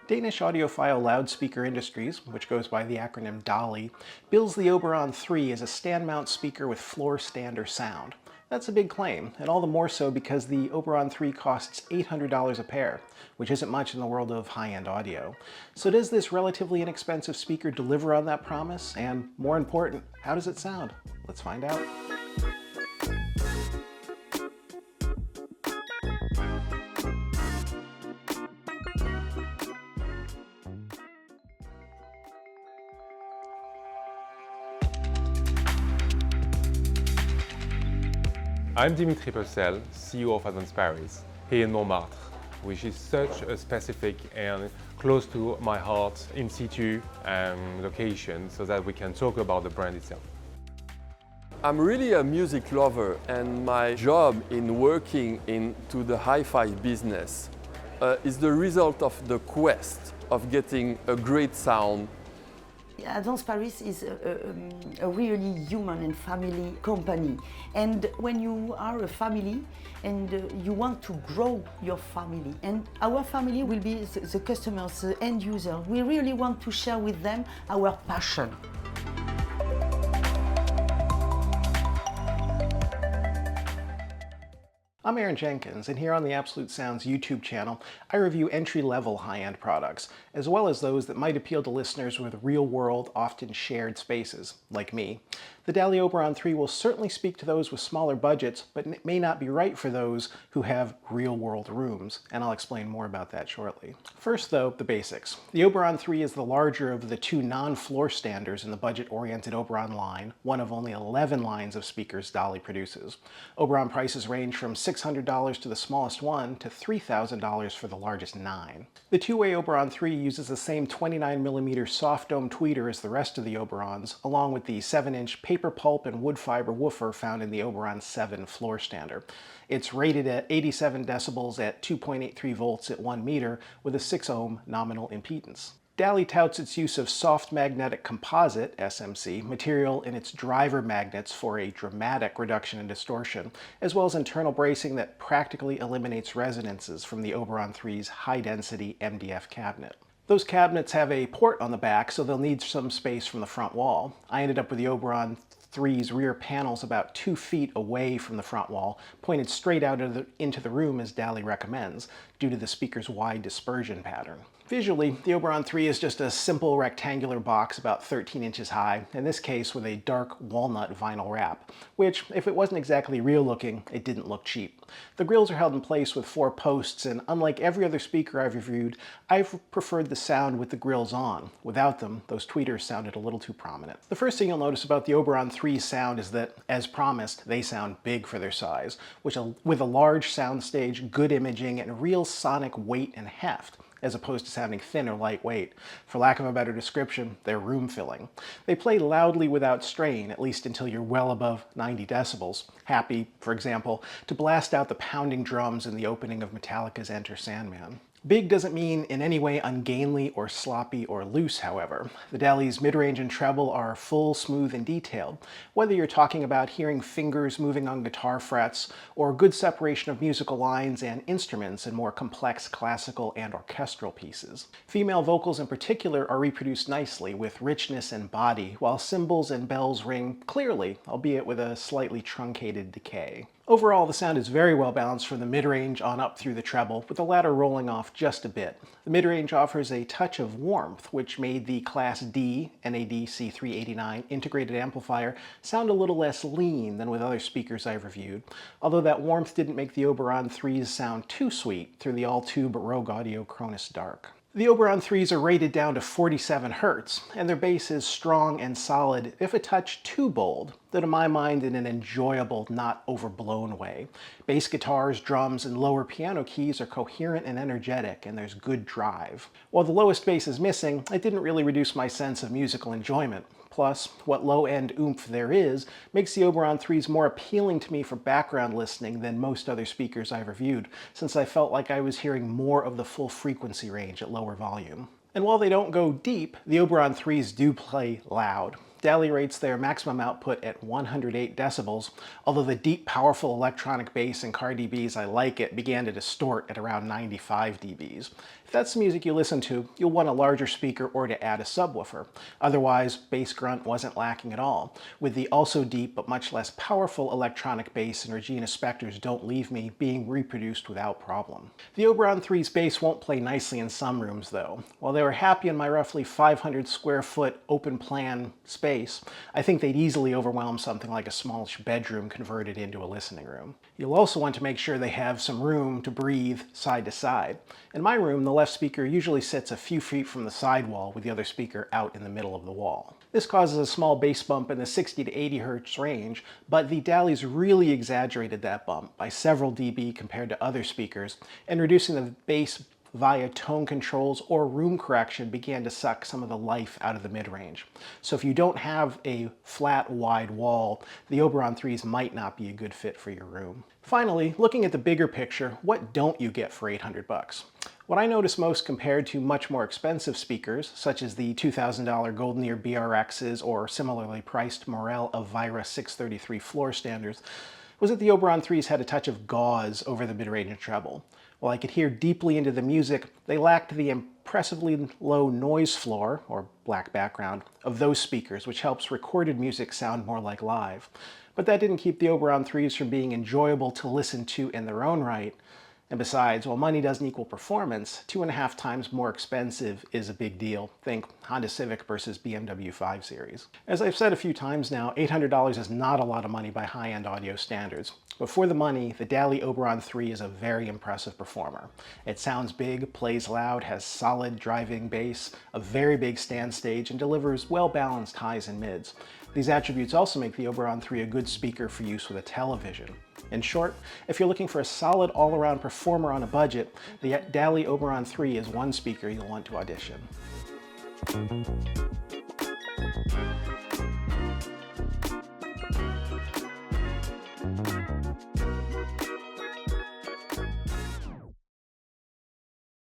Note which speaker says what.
Speaker 1: Danish Audiophile Loudspeaker Industries, which goes by the acronym DALI, bills the Oberon 3 as a stand-mount speaker with floor stander sound. That's a big claim, and all the more so because the Oberon 3 costs $800 a pair, which isn't much in the world of high-end audio. So does this relatively inexpensive speaker deliver on that promise? And more important, how does it sound? Let's find out.
Speaker 2: I'm Dimitri Purcell, CEO of Advanced Paris, here in Montmartre, which is such a specific and close to my heart in situ location so that we can talk about the brand itself.
Speaker 3: I'm really a music lover, and my job in working into the hi-fi business is the result of the quest of getting a great sound.
Speaker 4: Advanced Paris is a really human and family company, and when you are a family and you want to grow your family, and our family will be the customers, the end user, we really want to share with them our passion.
Speaker 1: I'm Aaron Jenkins, and here on the Absolute Sounds YouTube channel, I review entry-level high-end products, as well as those that might appeal to listeners with real-world, often shared spaces, like me. The DALI Oberon 3 will certainly speak to those with smaller budgets, but it may not be right for those who have real-world rooms, and I'll explain more about that shortly. First, though, the basics. The Oberon 3 is the larger of the two non-floor standers in the budget-oriented Oberon line, one of only 11 lines of speakers DALI produces. Oberon prices range from $600 to the smallest one to $3,000 for the largest 9. The two-way Oberon 3 uses the same 29mm soft dome tweeter as the rest of the Oberons, along with the 7-inch paper pulp and wood fiber woofer found in the Oberon 7 floor stander. It's rated at 87 decibels at 2.83 volts at 1 meter with a 6 ohm nominal impedance. DALI touts its use of soft magnetic composite, SMC, material in its driver magnets for a dramatic reduction in distortion, as well as internal bracing that practically eliminates resonances from the Oberon 3's high-density MDF cabinet. Those cabinets have a port on the back, so they'll need some space from the front wall. I ended up with the Oberon 3's rear panels about 2 feet away from the front wall, pointed straight out into the room as DALI recommends, due to the speaker's wide dispersion pattern. Visually, the Oberon 3 is just a simple rectangular box about 13 inches high, in this case with a dark walnut vinyl wrap, which, if it wasn't exactly real looking, it didn't look cheap. The grills are held in place with 4 posts, and unlike every other speaker I've reviewed, I've preferred the sound with the grills on. Without them, those tweeters sounded a little too prominent. The first thing you'll notice about the Oberon 3's sound is that, as promised, they sound big for their size, with a large soundstage, good imaging, and real sonic weight and heft, as opposed to sounding thin or lightweight. For lack of a better description, they're room-filling. They play loudly without strain, at least until you're well above 90 decibels. Happy, for example, to blast out the pounding drums in the opening of Metallica's Enter Sandman. Big doesn't mean in any way ungainly or sloppy or loose, however. The DALI's mid-range and treble are full, smooth, and detailed, whether you're talking about hearing fingers moving on guitar frets, or good separation of musical lines and instruments in more complex classical and orchestral pieces. Female vocals in particular are reproduced nicely, with richness and body, while cymbals and bells ring clearly, albeit with a slightly truncated decay. Overall, the sound is very well balanced from the mid-range on up through the treble, with the latter rolling off just a bit. The mid-range offers a touch of warmth, which made the Class D NAD C389 integrated amplifier sound a little less lean than with other speakers I've reviewed, although that warmth didn't make the Oberon 3's sound too sweet through the all-tube Rogue Audio Cronus Dark. The Oberon 3s are rated down to 47 Hz, and their bass is strong and solid, if a touch too bold, though to my mind in an enjoyable, not overblown way. Bass guitars, drums, and lower piano keys are coherent and energetic, and there's good drive. While the lowest bass is missing, it didn't really reduce my sense of musical enjoyment. Plus, what low-end oomph there is makes the Oberon 3s more appealing to me for background listening than most other speakers I've reviewed, since I felt like I was hearing more of the full frequency range at lower volume. And while they don't go deep, the Oberon 3s do play loud. DALI rates their maximum output at 108 decibels, although the deep, powerful electronic bass and car dBs I like it began to distort at around 95 dBs. If that's the music you listen to, you'll want a larger speaker or to add a subwoofer. Otherwise, bass grunt wasn't lacking at all, with the also deep but much less powerful electronic bass in Regina Spektor's Don't Leave Me being reproduced without problem. The Oberon 3's bass won't play nicely in some rooms though. While they were happy in my roughly 500 square foot open plan space, I think they'd easily overwhelm something like a smallish bedroom converted into a listening room. You'll also want to make sure they have some room to breathe side to side. In my room, the left speaker usually sits a few feet from the sidewall with the other speaker out in the middle of the wall. This causes a small bass bump in the 60 to 80 Hz range, but the DALIs really exaggerated that bump by several dB compared to other speakers, and reducing the bass via tone controls or room correction began to suck some of the life out of the mid-range. So if you don't have a flat, wide wall, the Oberon 3s might not be a good fit for your room. Finally, looking at the bigger picture, what don't you get for $800? What I notice most compared to much more expensive speakers, such as the $2,000 Golden Ear BRXs or similarly priced Morel Elvira 633 floor standards, was that the Oberon 3s had a touch of gauze over the mid-range and treble. While I could hear deeply into the music, they lacked the impressively low noise floor, or black background, of those speakers, which helps recorded music sound more like live. But that didn't keep the Oberon 3s from being enjoyable to listen to in their own right. And besides, while money doesn't equal performance, 2.5 times more expensive is a big deal. Think Honda Civic versus BMW 5 Series. As I've said a few times now, $800 is not a lot of money by high-end audio standards. But for the money, the DALI Oberon 3 is a very impressive performer. It sounds big, plays loud, has solid driving bass, a very big stand stage, and delivers well-balanced highs and mids. These attributes also make the Oberon 3 a good speaker for use with a television. In short, if you're looking for a solid all-around performer on a budget, the DALI Oberon 3 is one speaker you'll want to audition.